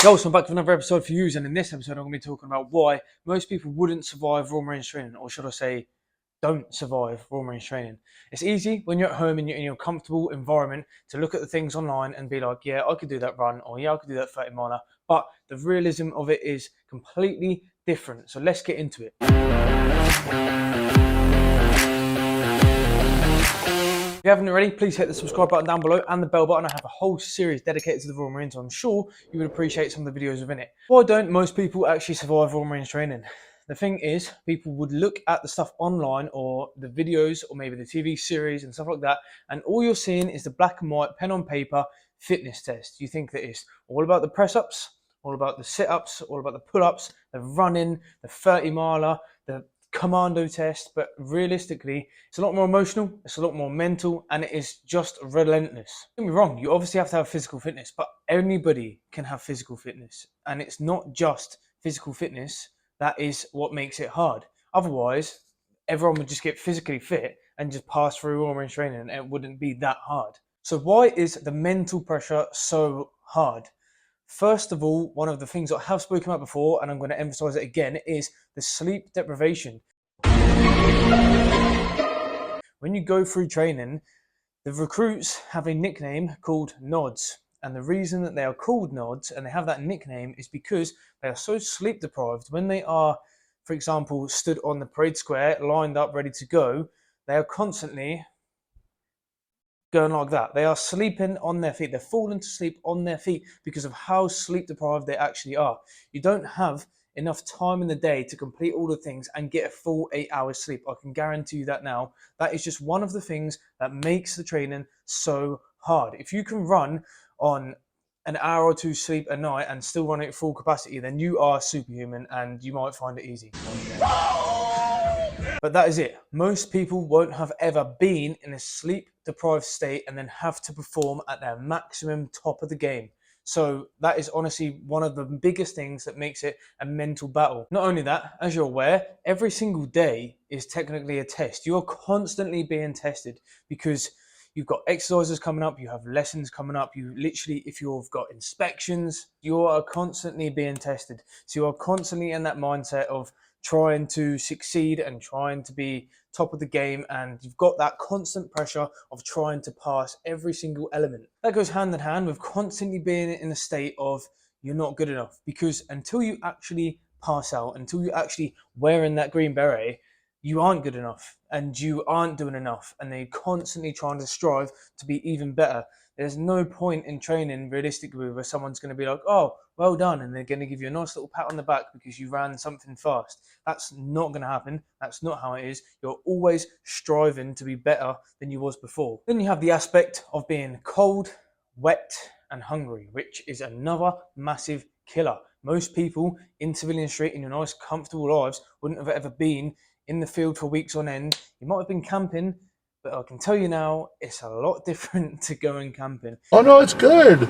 Yo, so I'm back with another episode for you, and in this episode I'm going to be talking about why most people wouldn't survive Royal Marines training, or should I say, don't survive Royal Marines training. It's easy when you're at home and you're in your comfortable environment to look at the things online and be like, yeah, I could do that run, or yeah, I could do that 30 miler, but the realism of it is completely different. So let's get into it. If you haven't already, please hit the subscribe button down below and the bell button. I have a whole series dedicated to the Royal Marines, so I'm sure you would appreciate some of the videos within it. Why don't most people actually survive Royal Marines training? The thing is, people would look at the stuff online or the videos or maybe the TV series and stuff like that, and all you're seeing is the black and white, pen on paper fitness test. You think that it's all about the press-ups, all about the sit-ups, all about the pull-ups, the running, the 30 miler, the commando test, but realistically it's a lot more emotional, it's a lot more mental, and it is just relentless. Don't get me wrong, you obviously have to have physical fitness, but anybody can have physical fitness, and it's not just physical fitness that is what makes it hard. Otherwise everyone would just get physically fit and just pass through Royal Marines training and it wouldn't be that hard. So why is the mental pressure so hard? First of all, one of the things that I have spoken about before, and I'm going to emphasize it again, is the sleep deprivation. When you go through training, the recruits have a nickname called nods. And the reason that they are called nods and they have that nickname is because they are so sleep deprived. When they are, for example, stood on the parade square, lined up, ready to go, they are constantly going like that. They are sleeping on their feet. They're falling to sleep on their feet because of how sleep deprived they actually are. You don't have enough time in the day to complete all the things and get a full 8 hours sleep. I can guarantee you that now. That is just one of the things that makes the training so hard. If you can run on an hour or two sleep a night and still run at full capacity, then you are superhuman and you might find it easy. But that is it. Most people won't have ever been in a sleep deprived state and then have to perform at their maximum top of the game. So that is honestly one of the biggest things that makes it a mental battle. Not only that, as you're aware, every single day is technically a test. You're constantly being tested because you've got exercises coming up, you have lessons coming up, you literally, if you've got inspections, you are constantly being tested. So you are constantly in that mindset of trying to succeed and trying to be top of the game, and you've got that constant pressure of trying to pass every single element. That goes hand in hand with constantly being in a state of you're not good enough, because until you actually pass out, until you're actually wearing that green beret, you aren't good enough and you aren't doing enough, and they're constantly trying to strive to be even better. There's no point in training realistically where someone's going to be like, oh, well done, and they're going to give you a nice little pat on the back because you ran something fast. That's not going to happen. That's not how it is. You're always striving to be better than you was before. Then you have the aspect of being cold, wet, and hungry, which is another massive killer. Most people in civilian street in your nice, comfortable lives wouldn't have ever been in the field for weeks on end. You might have been camping, but I can tell you now, it's a lot different to going camping. Oh no, it's good.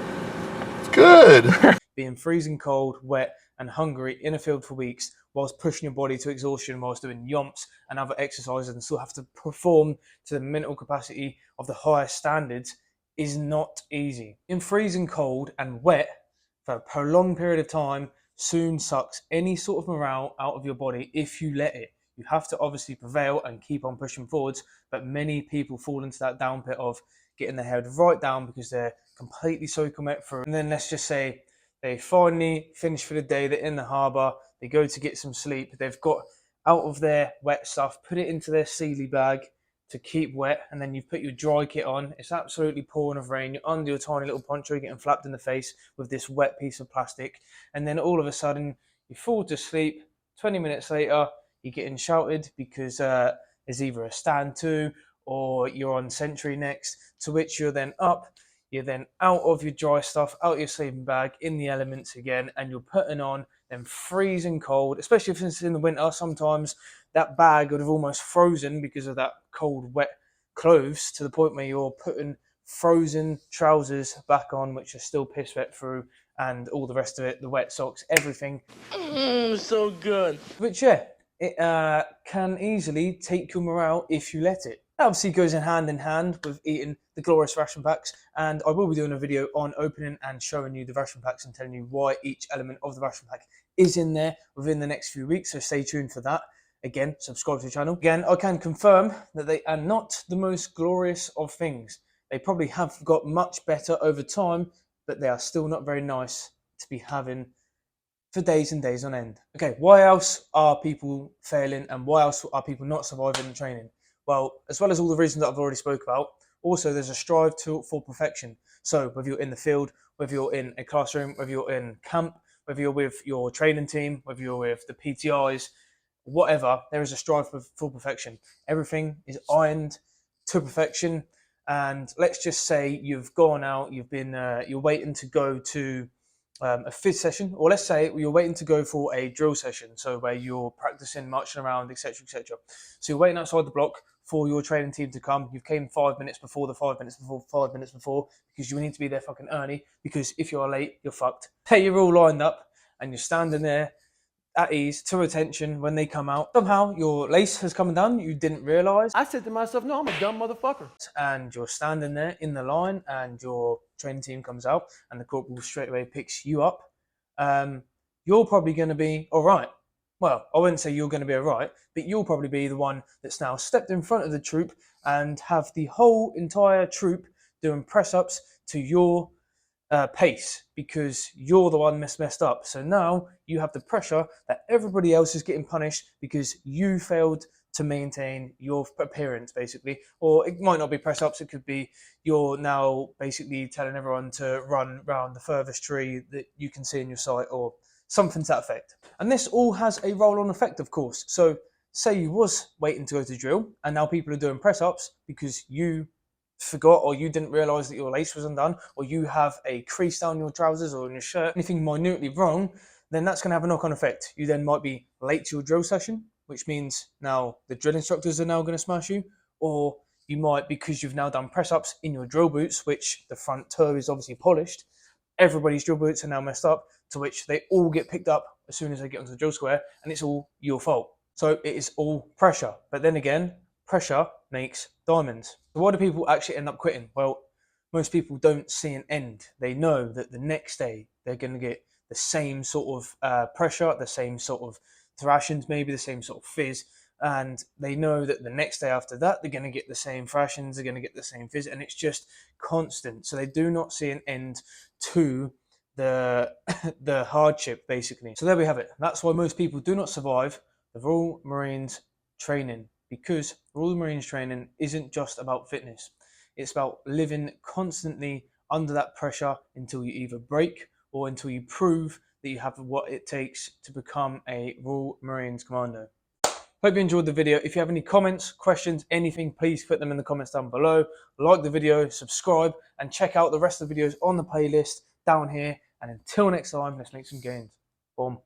It's good. Being freezing cold, wet, and hungry in a field for weeks, whilst pushing your body to exhaustion, whilst doing yomps and other exercises, and still have to perform to the mental capacity of the highest standards, is not easy. In freezing cold and wet for a prolonged period of time soon sucks any sort of morale out of your body if you let it. You have to obviously prevail and keep on pushing forwards, but many people fall into that down pit of getting their head right down because they're completely soaking wet through. And then let's just say they finally finish for the day, they're in the harbour, they go to get some sleep, they've got out of their wet stuff, put it into their Sealy bag to keep wet, and then you've put your dry kit on, it's absolutely pouring of rain, you're under your tiny little poncho getting flapped in the face with this wet piece of plastic, and then all of a sudden you fall to sleep. 20 minutes later you're getting shouted because there's either a stand to or you're on sentry next, to which you're then up, you're then out of your dry stuff, out of your sleeping bag, in the elements again, and you're putting on them freezing cold, especially if it's in the winter. Sometimes that bag would have almost frozen because of that cold, wet clothes, to the point where you're putting frozen trousers back on, which are still piss wet through, and all the rest of it, the wet socks, everything. So good. Which, yeah, it can easily take your morale if you let it. That obviously goes in hand with eating the glorious ration packs, and I will be doing a video on opening and showing you the ration packs and telling you why each element of the ration pack is in there within the next few weeks, so stay tuned for that. Again, subscribe to the channel. Again, I can confirm that they are not the most glorious of things. They probably have got much better over time, but they are still not very nice to be having for days and days on end. Okay, why else are people failing and why else are people not surviving the training? Well, as well as all the reasons that I've already spoke about, also there's a strive for perfection. So whether you're in the field, whether you're in a classroom, whether you're in camp, whether you're with your training team, whether you're with the PTIs, whatever, there is a strive for perfection. Everything is ironed to perfection. And let's just say you've gone out, you're waiting to go to a phys session, or let's say you're waiting to go for a drill session, so where you're practicing marching around, etc., etc. So you're waiting outside the block for your training team to come. You've came 5 minutes before, because you need to be there fucking early, because if you're late, you're fucked. Hey, you're all lined up and you're standing there at ease to attention when they come out. Somehow your lace has come undone, you didn't realise. I said to myself, no, I'm a dumb motherfucker. And you're standing there in the line and your training team comes out and the corporal straight away picks you up. You're probably going to be all right. Well, I wouldn't say you're going to be all right, but you'll probably be the one that's now stepped in front of the troop and have the whole entire troop doing press-ups to your pace, because you're the one messed up. So now you have the pressure that everybody else is getting punished because you failed to maintain your appearance, basically. Or it might not be press ups, it could be you're now basically telling everyone to run round the furthest tree that you can see in your sight, or something to that effect. And this all has a roll on effect, of course. So say you was waiting to go to drill and now people are doing press ups because you forgot, or you didn't realize that your lace was undone, or you have a crease down your trousers or in your shirt, anything minutely wrong, then that's going to have a knock-on effect. You then might be late to your drill session, which means now the drill instructors are now going to smash you, or you might, because you've now done press-ups in your drill boots, which the front toe is obviously polished, everybody's drill boots are now messed up, to which they all get picked up as soon as they get onto the drill square, and it's all your fault. So it is all pressure. But then again, pressure makes diamonds. So why do people actually end up quitting? Well, most people don't see an end. They know that the next day they're going to get the same sort of pressure, the same sort of thrashings, maybe the same sort of fizz, and they know that the next day after that they're going to get the same thrashings, they're going to get the same fizz, and it's just constant. So they do not see an end to the the hardship, basically. So there we have it. That's why most people do not survive the Royal Marines training, because Royal Marines training isn't just about fitness. It's about living constantly under that pressure until you either break or until you prove that you have what it takes to become a Royal Marines commando. Hope you enjoyed the video. If you have any comments, questions, anything, please put them in the comments down below. Like the video, subscribe, and check out the rest of the videos on the playlist down here. And until next time, let's make some gains. Boom.